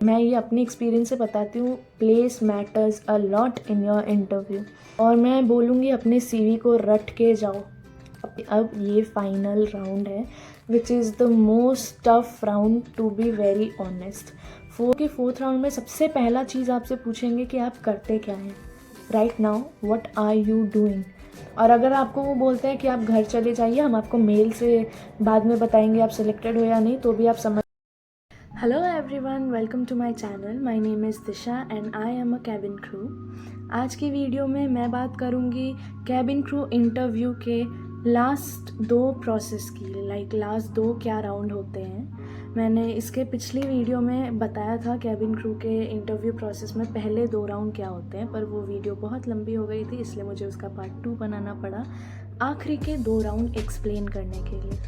मैं ये अपने एक्सपीरियंस से बताती हूँ, place matters a lot in your interview. और मैं बोलूँगी अपने सीवी को रट के जाओ। अब ये फाइनल राउंड है which is the most tough round to be very honest. Fourth round में सबसे पहला चीज़ आपसे पूछेंगे कि आप करते क्या हैं right now, what are you doing. और अगर आपको वो बोलते हैं कि आप घर चले जाइए, हम आपको मेल से बाद में बताएंगे आप सिलेक्टेड हो या नहीं, तो भी आप समझ। Hello everyone, welcome to my channel. My name is Disha and I am a cabin crew. आज की वीडियो में मैं बात करूँगी कैबिन क्रू इंटरव्यू के लास्ट 2 प्रोसेस की, लास्ट 2 क्या राउंड होते हैं। मैंने इसके पिछली वीडियो में बताया था कैबिन क्रू के इंटरव्यू प्रोसेस में पहले 2 राउंड क्या होते हैं, पर वो वीडियो बहुत लंबी हो गई थी, इसलिए मुझे उसका पार्ट 2 बनाना पड़ा आखिरी के 2 राउंड एक्सप्लेन करने के लिए।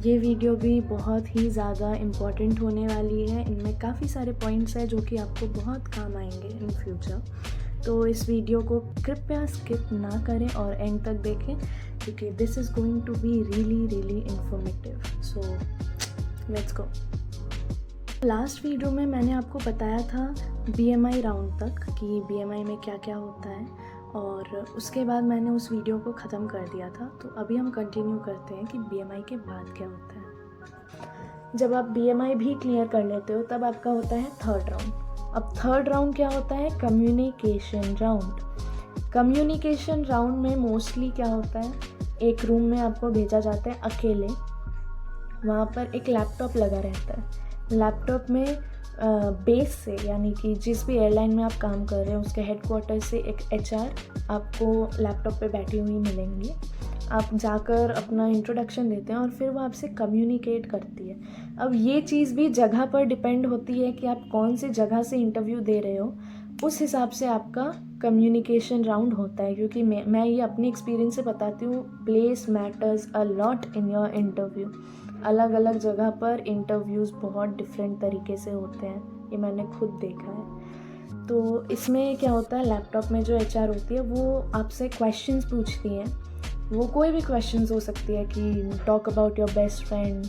ये वीडियो भी बहुत ही ज़्यादा इम्पॉर्टेंट होने वाली है। इनमें काफ़ी सारे पॉइंट्स हैं जो कि आपको बहुत काम आएंगे इन फ्यूचर। तो इस वीडियो को कृपया स्किप ना करें और एंड तक देखें, क्योंकि this is going to be really informative. So let's go. Last video में मैंने आपको बताया था BMI राउंड तक कि BMI में क्या क्या होता है, और उसके बाद मैंने उस वीडियो को ख़त्म कर दिया था। तो अभी हम कंटिन्यू करते हैं कि BMI के बाद क्या होता है। जब आप BMI भी क्लियर कर लेते हो तब आपका होता है थर्ड राउंड। अब थर्ड राउंड क्या होता है? Communication round. कम्युनिकेशन राउंड में मोस्टली क्या होता है, एक रूम में आपको भेजा जाता है अकेले। वहाँ पर एक लैपटॉप लगा रहता है। लैपटॉप में बेस से, यानी कि जिस भी एयरलाइन में आप काम कर रहे हैं उसके हेडक्वार्टर से एक HR आपको लैपटॉप पे बैठी हुई मिलेंगी। आप जाकर अपना इंट्रोडक्शन देते हैं और फिर वो आपसे कम्युनिकेट करती है। अब ये चीज़ भी जगह पर डिपेंड होती है कि आप कौन सी जगह से इंटरव्यू दे रहे हो, उस हिसाब से आपका कम्युनिकेशन राउंड होता है। क्योंकि मैं ये अपनी एक्सपीरियंस से बताती हूँ, place matters a lot in your interview. अलग अलग जगह पर इंटरव्यूज़ बहुत डिफरेंट तरीके से होते हैं, ये मैंने खुद देखा है। तो इसमें क्या होता है, लैपटॉप में जो HR होती है वो आपसे क्वेश्चंस पूछती हैं। वो कोई भी क्वेश्चंस हो सकती है कि talk about your best friend,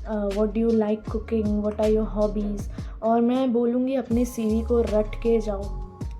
what do you like cooking, what are your hobbies. और मैं बोलूँगी अपने CV को रट के जाओ,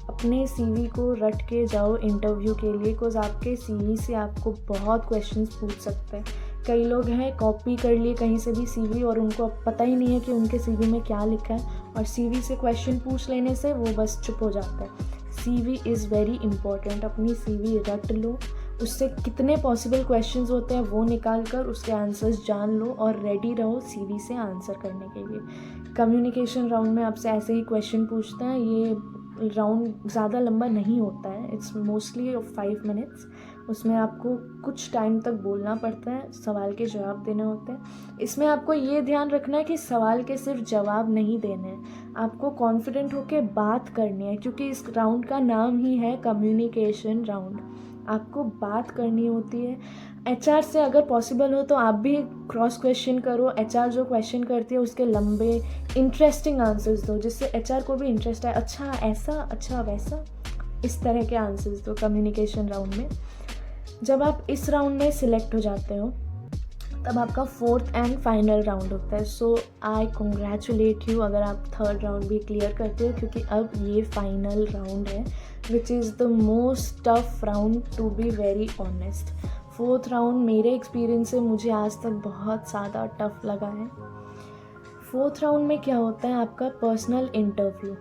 अपने CV को रट के जाओ इंटरव्यू के लिए, बिकॉज़ आपके CV से आपको बहुत क्वेश्चंस पूछ सकते हैं। कई लोग हैं कॉपी कर लिए कहीं से भी CV और उनको अब पता ही नहीं है कि उनके CV में क्या लिखा है, और CV से क्वेश्चन पूछ लेने से वो बस चुप हो जाता है। CV is very important. अपनी CV रट लो, उससे कितने पॉसिबल क्वेश्चंस होते हैं वो निकाल कर उसके आंसर्स जान लो और रेडी रहो CV से आंसर करने के लिए। कम्युनिकेशन राउंड में आपसे ऐसे ही क्वेश्चन पूछते हैं। ये राउंड ज़्यादा लंबा नहीं होता है, इट्स मोस्टली 5 मिनट्स। उसमें आपको कुछ टाइम तक बोलना पड़ता है, सवाल के जवाब देने होते हैं। इसमें आपको ये ध्यान रखना है कि सवाल के सिर्फ जवाब नहीं देने हैं, आपको कॉन्फिडेंट होकर बात करनी है, क्योंकि इस राउंड का नाम ही है कम्युनिकेशन राउंड। आपको बात करनी होती है। HR से अगर पॉसिबल हो तो आप भी क्रॉस क्वेश्चन करो। HR जो क्वेश्चन करती है उसके लंबे इंटरेस्टिंग आंसर्स दो, जिससे HR को भी इंटरेस्ट है, अच्छा ऐसा, अच्छा वैसा, इस तरह के आंसर्स दो कम्युनिकेशन राउंड में। जब आप इस राउंड में सिलेक्ट हो जाते हो तब आपका 4th एंड फाइनल राउंड होता है। सो आई कॉन्ग्रेचुलेट यू अगर आप थर्ड राउंड भी क्लियर करते हो, क्योंकि अब ये फाइनल राउंड है which is the most tough round to be very honest. 4th round मेरे एक्सपीरियंस से मुझे आज तक बहुत ज़्यादा टफ लगा है। 4th राउंड में क्या होता है, आपका पर्सनल इंटरव्यू।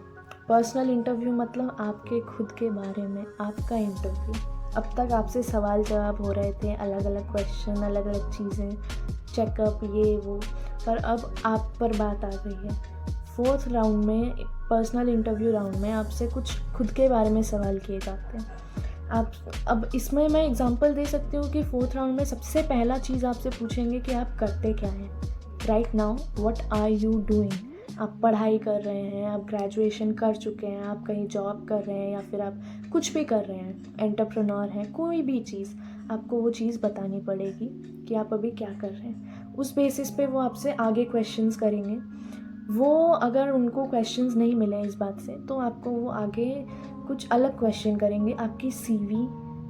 पर्सनल इंटरव्यू मतलब आपके खुद के बारे में आपका इंटरव्यू। अब तक आपसे सवाल जवाब हो रहे थे, अलग अलग क्वेश्चन, अलग अलग चीज़ें, चेकअप, ये वो, पर अब आप पर बात आ गई है। 4th राउंड में, पर्सनल इंटरव्यू राउंड में आपसे कुछ खुद के बारे में सवाल किए जाते हैं। आप अब इसमें मैं एग्जांपल दे सकती हूँ कि 4th राउंड में सबसे पहला चीज़ आपसे पूछेंगे कि आप करते क्या हैं right now, what are you doing. आप पढ़ाई कर रहे हैं, आप ग्रेजुएशन कर चुके हैं, आप कहीं जॉब कर रहे हैं, या फिर आप कुछ भी कर रहे हैं, एंटरप्रेन्योर हैं, कोई भी चीज़ आपको वो चीज़ बतानी पड़ेगी कि आप अभी क्या कर रहे हैं। उस बेसिस पे वो आपसे आगे क्वेश्चंस करेंगे। वो अगर उनको क्वेश्चंस नहीं मिले इस बात से, तो आपको वो आगे कुछ अलग क्वेश्चन करेंगे, आपकी CV,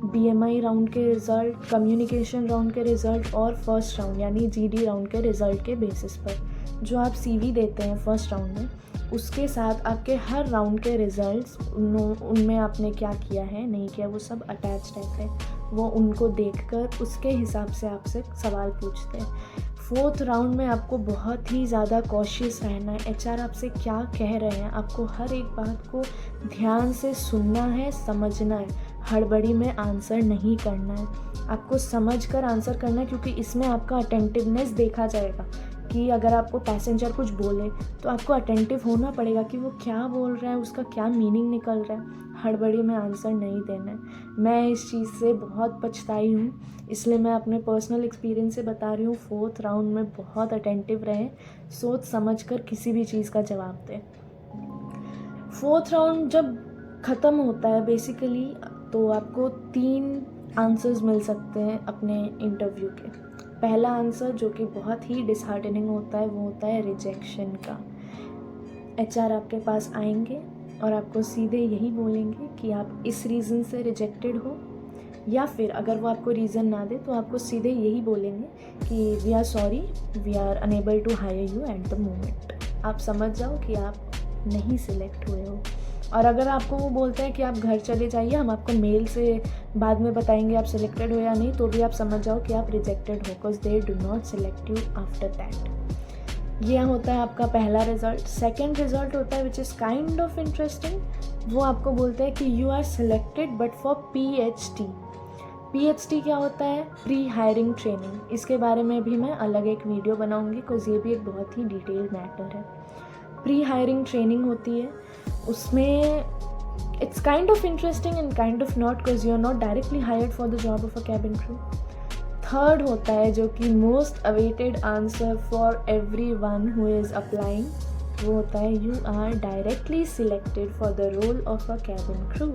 BMI राउंड के रिज़ल्ट, कम्युनिकेशन राउंड के रिज़ल्ट और फर्स्ट राउंड यानी GD राउंड के रिज़ल्ट के बेसिस पर जो आप CV देते हैं फर्स्ट राउंड में, उसके साथ आपके हर राउंड के रिजल्ट्स, उनमें आपने क्या किया है नहीं किया, वो सब अटैच्ड रहते हैं। वो उनको देखकर उसके हिसाब से आपसे सवाल पूछते हैं। 4th राउंड में आपको बहुत ही ज़्यादा कॉशियस रहना है। एचआर आपसे क्या कह रहे हैं, आपको हर एक बात को ध्यान से सुनना है, समझना है। हड़बड़ी में आंसर नहीं करना है, आपको समझ कर आंसर करना है, क्योंकि इसमें आपका अटेंटिवनेस देखा जाएगा कि अगर आपको पैसेंजर कुछ बोले तो आपको अटेंटिव होना पड़ेगा कि वो क्या बोल रहा है, उसका क्या मीनिंग निकल रहा है। हड़बड़ी में आंसर नहीं देना है। मैं इस चीज़ से बहुत पछताई हूँ, इसलिए मैं अपने पर्सनल एक्सपीरियंस से बता रही हूँ। 4th राउंड में बहुत अटेंटिव रहें, सोच समझ कर किसी भी चीज़ का जवाब दें। 4th राउंड जब ख़त्म होता है बेसिकली, तो आपको 3 आंसर्स मिल सकते हैं अपने इंटरव्यू के। पहला आंसर जो कि बहुत ही डिसहार्टनिंग होता है, वो होता है रिजेक्शन का। एचआर आपके पास आएंगे और आपको सीधे यही बोलेंगे कि आप इस रीज़न से रिजेक्टेड हो, या फिर अगर वो आपको रीज़न ना दे तो आपको सीधे यही बोलेंगे कि we are sorry, we are unable to hire you at the moment. आप समझ जाओ कि आप नहीं सिलेक्ट हुए हो। और अगर आपको वो बोलते हैं कि आप घर चले जाइए, हम आपको मेल से बाद में बताएंगे आप सिलेक्टेड हो या नहीं, तो भी आप समझ जाओ कि आप रिजेक्टेड हो, because they do not select you after that. ये होता है आपका पहला रिजल्ट। सेकेंड रिजल्ट होता है which is kind of interesting. वो आपको बोलते हैं कि you are selected but for PhD। PhD क्या होता है? Pre hiring training. इसके बारे में भी मैं अलग एक वीडियो बनाऊंगी, बिकॉज ये भी एक बहुत ही डिटेल्ड मैटर है। प्री हायरिंग ट्रेनिंग होती है, उसमें it's kind of interesting and kind of not, because you are not directly hired for the job of a cabin crew. Third होता है जो कि most awaited answer for every one who is applying, वो होता है you are directly selected for the role of a cabin crew.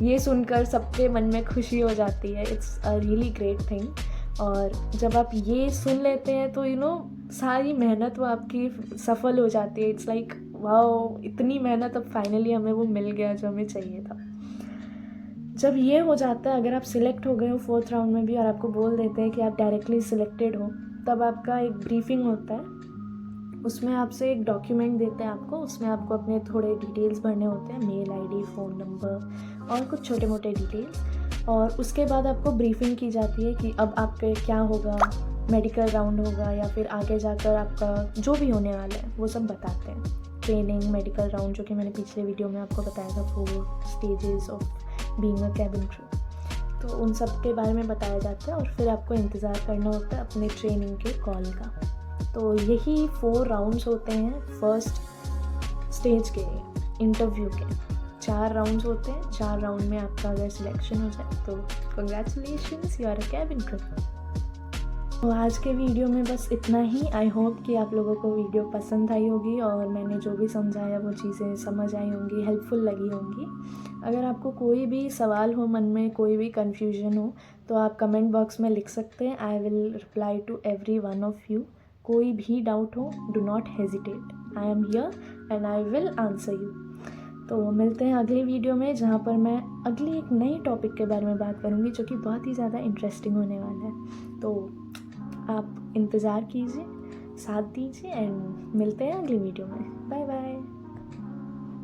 ये सुनकर सबके मन में खुशी हो जाती है। It's a really great thing. और जब आप ये सुन लेते हैं तो सारी मेहनत वो आपकी सफल हो जाती है। इट्स लाइक वाओ, इतनी मेहनत, अब फाइनली हमें वो मिल गया जो हमें चाहिए था। जब ये हो जाता है, अगर आप सिलेक्ट हो गए हो 4th राउंड में भी और आपको बोल देते हैं कि आप डायरेक्टली सिलेक्टेड हो, तब आपका एक ब्रीफिंग होता है। उसमें आपसे एक डॉक्यूमेंट देते हैं आपको, उसमें आपको अपने थोड़े डिटेल्स भरने होते हैं, मेल ID, फ़ोन नंबर और कुछ छोटे मोटे डिटेल्स। और उसके बाद आपको ब्रीफिंग की जाती है कि अब आपके क्या होगा, मेडिकल राउंड होगा या फिर आगे जाकर आपका जो भी होने वाला है वो सब बताते हैं। ट्रेनिंग, मेडिकल राउंड, जो कि मैंने पिछले वीडियो में आपको बताया था, 4 stages of being a cabin crew, तो उन सब के बारे में बताया जाता है। और फिर आपको इंतज़ार करना होता है अपने ट्रेनिंग के कॉल का। तो यही 4 राउंड्स होते हैं फर्स्ट स्टेज के इंटरव्यू के। 4 राउंड्स होते हैं। 4 राउंड में आपका अगर सिलेक्शन हो जाए तो congratulations, you are a cabin crew. तो आज के वीडियो में बस इतना ही। आई होप कि आप लोगों को वीडियो पसंद आई होगी और मैंने जो भी समझाया वो चीज़ें समझ आई होंगी, हेल्पफुल लगी होंगी। अगर आपको कोई भी सवाल हो मन में, कोई भी कन्फ्यूजन हो, तो आप कमेंट बॉक्स में लिख सकते हैं। I will reply to every one of you. कोई भी डाउट हो, do not hesitate, I am here and I will answer you. तो मिलते हैं अगली वीडियो में, जहाँ पर मैं अगली एक नई टॉपिक के बारे में बात करूँगी, जो कि बहुत ही ज़्यादा इंटरेस्टिंग होने वाला है। तो आप इंतज़ार कीजिए, साथ दीजिए एंड मिलते हैं अगली वीडियो में। Bye bye.